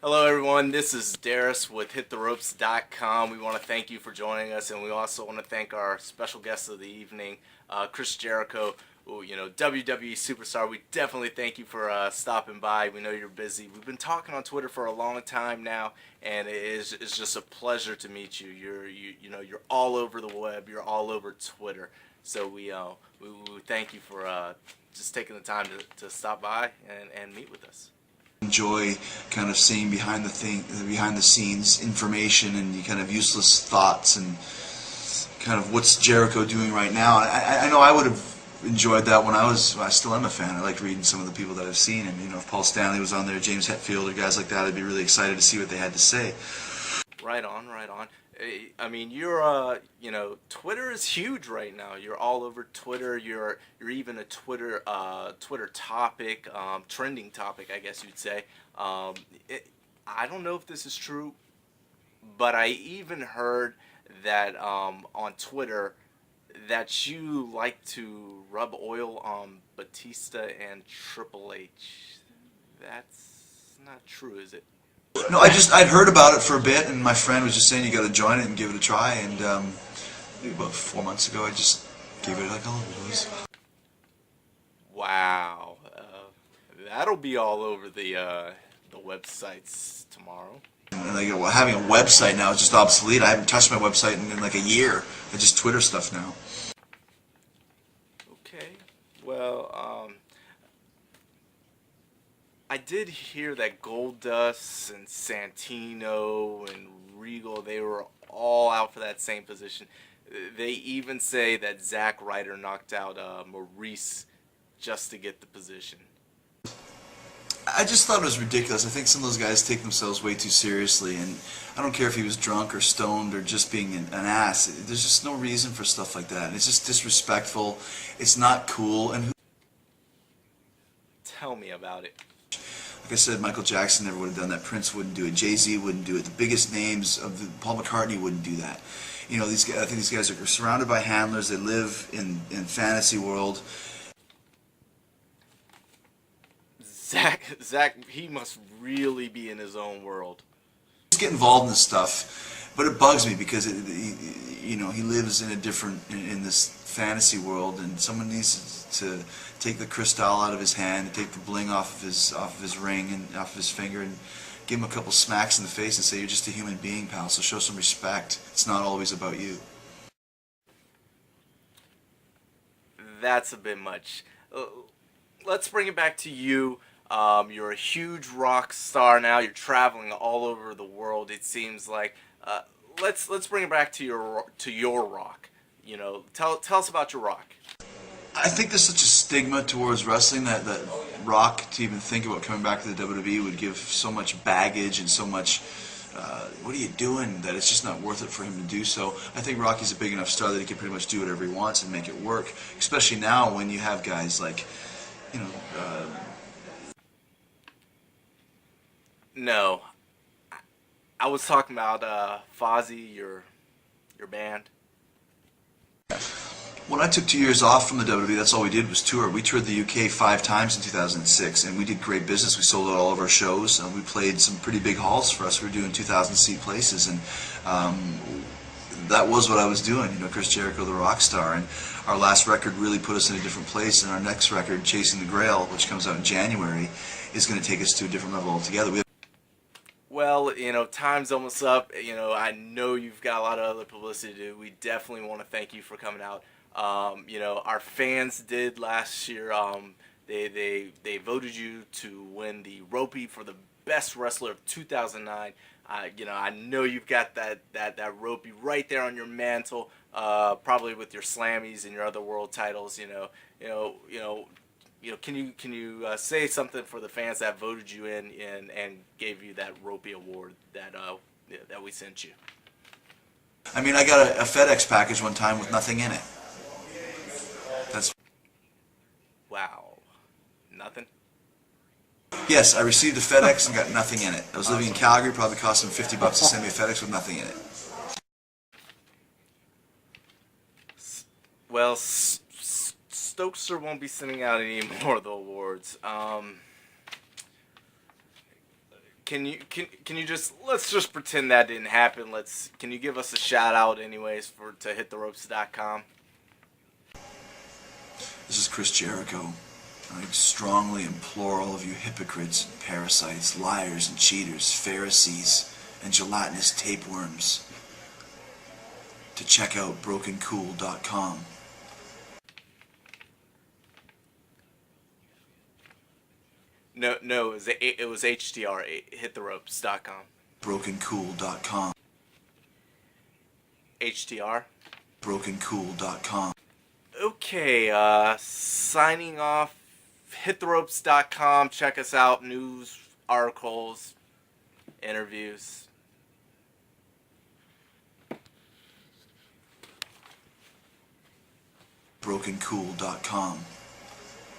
Hello, everyone. This is Darius with HitTheRopes.com. We want to thank you for joining us, and we also want to thank our special guest of the evening, Chris Jericho, who, WWE superstar. We definitely thank you for stopping by. We know you're busy. We've been talking on Twitter for a long time now, and it's just a pleasure to meet you. You're all over the web. You're all over Twitter. So we thank you for just taking the time to stop by and meet with us. Enjoy kind of seeing behind the scenes information and kind of useless thoughts and kind of what's Jericho doing right now. And I know I would have enjoyed that when I still am a fan. I like reading some of the people that I've seen, and if Paul Stanley was on there, James Hetfield, or guys like that, I'd be really excited to see what they had to say. Right on, right on. I mean, you're Twitter is huge right now. You're all over Twitter. You're even a Twitter topic, trending topic, I guess you'd say. I don't know if this is true, but I even heard that on Twitter that you like to rub oil on Batista and Triple H. That's not true, is it? No, I'd heard about it for a bit, and my friend was just saying you got to join it and give it a try. And maybe about 4 months ago, I just gave it like a little booze. Wow, that'll be all over the websites tomorrow. And they go, well, having a website now is just obsolete. I haven't touched my website in like a year. I just Twitter stuff now. Okay, well, I did hear that Goldust and Santino and Regal, they were all out for that same position. They even say that Zack Ryder knocked out Maurice just to get the position. I just thought it was ridiculous. I think some of those guys take themselves way too seriously, and I don't care if he was drunk or stoned or just being an ass. There's just no reason for stuff like that. It's just disrespectful. It's not cool. And Tell me about it. like I said, Michael Jackson never would have done that. Prince wouldn't do it. Jay-Z wouldn't do it. The biggest names Paul McCartney wouldn't do that. These guys, I think these guys are surrounded by handlers. They live in fantasy world. Zach, he must really be in his own world. Just get involved in this stuff, but it bugs me because he lives in in this fantasy world, and someone needs to take the crystal out of his hand, and take the bling off of his ring and off of his finger, and give him a couple smacks in the face and say, "You're just a human being, pal. So show some respect. It's not always about you." That's a bit much. Let's bring it back to you. You're a huge rock star now. You're traveling all over the world. It seems like. Let's bring it back to your rock. Tell us about your rock. I think there's such a stigma towards wrestling that Rock, to even think about coming back to the WWE, would give so much baggage and so much, what are you doing, that it's just not worth it for him to do so. I think Rocky's a big enough star that he can pretty much do whatever he wants and make it work, especially now when you have guys like, No, I was talking about Fozzy, your band. When I took 2 years off from the WWE, that's all we did was tour. We toured the UK 5 times in 2006, and we did great business. We sold out all of our shows, and we played some pretty big halls for us. We were doing 2,000-seat places, and that was what I was doing, Chris Jericho, the rock star. And our last record really put us in a different place, and our next record, Chasing the Grail, which comes out in January, is going to take us to a different level altogether. Well, time's almost up. I know you've got a lot of other publicity to do. We definitely want to thank you for coming out. Our fans did last year. They voted you to win the Ropey for the best wrestler of 2009. I know you've got that Ropey right there on your mantle, probably with your Slammies and your other world titles. Can you say something for the fans that voted you in and gave you that Ropey award that we sent you? I mean, I got a FedEx package one time with nothing in it. That's Wow, nothing. Yes, I received a FedEx and got nothing in it. I was living in Calgary. Probably cost them $50 to send me a FedEx with nothing in it. Well, Stokester won't be sending out any more of the awards. can you just let's just pretend that didn't happen. Can you give us a shout out anyways for to hittheropes.com? This is Chris Jericho. I strongly implore all of you hypocrites, parasites, liars and cheaters, Pharisees, and gelatinous tapeworms to check out brokencool.com. No, it was HTR, hittheropes.com. brokencool.com. HTR. brokencool.com. Okay, signing off. Hittheropes.com. Check us out. News, articles, interviews. brokencool.com.